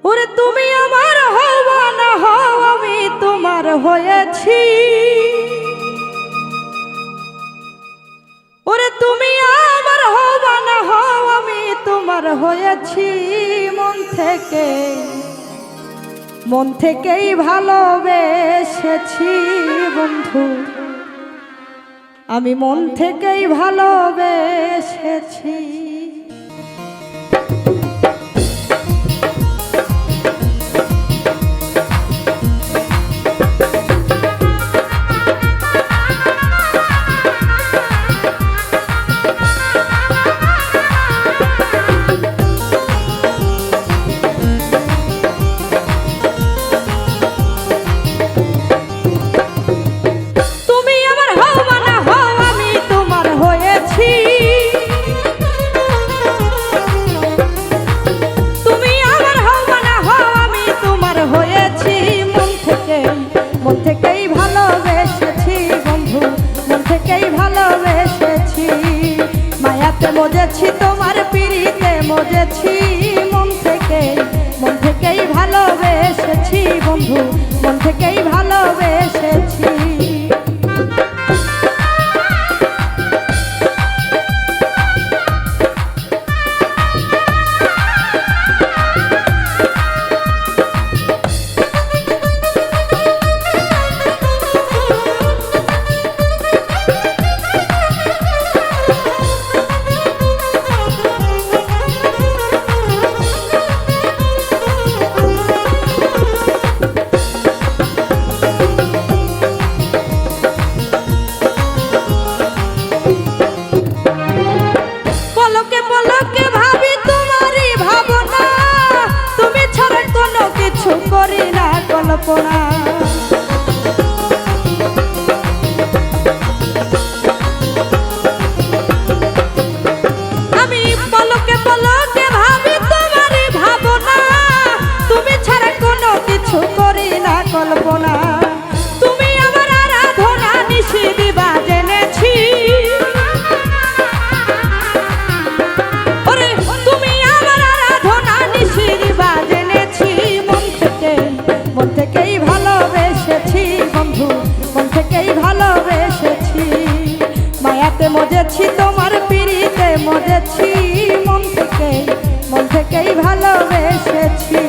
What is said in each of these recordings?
ওরে তুমি আমার হওয়া না হও আমি তোমার হয়েছি। ওরে তুমি আমার হওয়া না হও আমি তোমার হয়েছি। মন থেকেই ভালোবেসেছি বন্ধু, আমি মন থেকেই ভালোবেসেছি। মন থেকেই ভালোবেসেছি বন্ধু, মন থেকেই ভালোবেসেছি। মায়াতে মজেছি তোমার পিড়িতে মজেছি। মন থেকেই ভালোবেসেছি বন্ধু, মন থেকেই ভালোবেসেছি। করি না কল্পনা, আমি পলকে পলকে ভাবি তোমারই ভাবনা। তুমি ছাড়া কোনো কিছু করি না কল্পনা। তুমি আমার আরাধনা নিশি দিবা জেনেছি। ওরে তুমি আমার আরাধনা নিশি দিবা জেনেছি। মন থেকেই ভালোবেসেছি বন্ধু, মন থেকেই ভালোবেসেছি। মায়াতে মজেছি তোমার পিড়িতে মজেছি। মন থেকেই ভালোবেসেছি।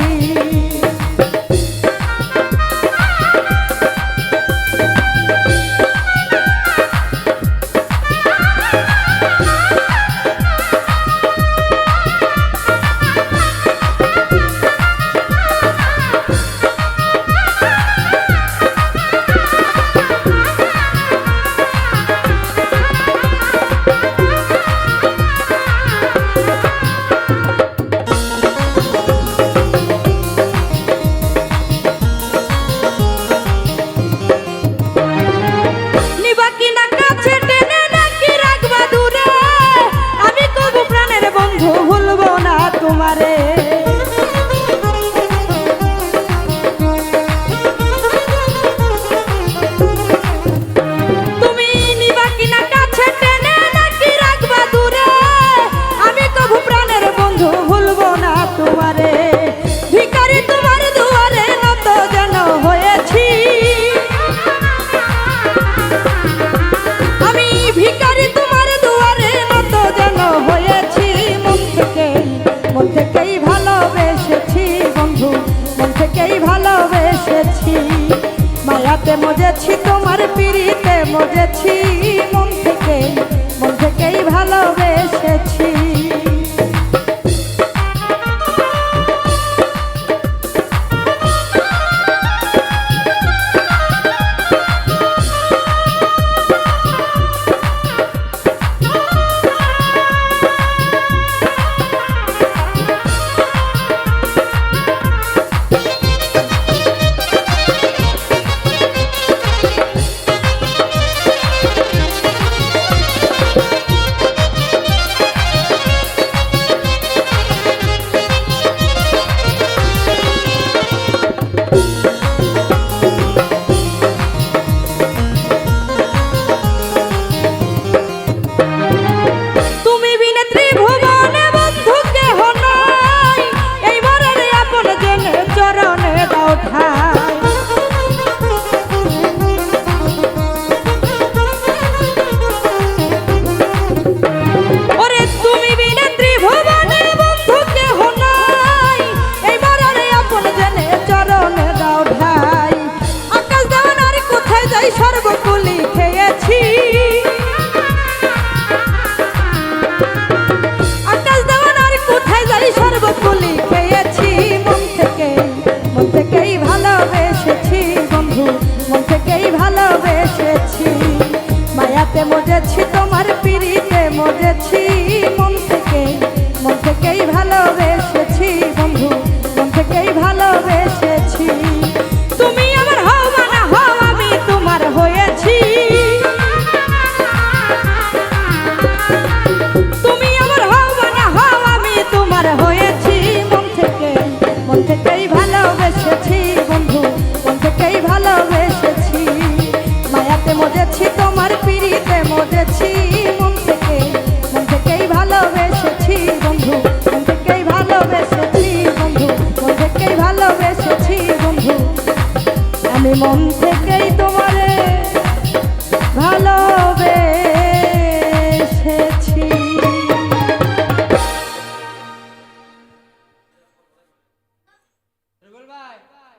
থেকেই ভালোবেসেছি বন্ধু, মন থেকেই ভালোবেসেছি। মায়াতে মজেছি তোমার পিড়িতে মজেছি, মন থেকেই ভালোবেসেছি বন্ধু, মন থেকেই ভালোবেসেছি বন্ধু, মন থেকেই ভালোবেসেছি বন্ধু। আমি মন থেকেই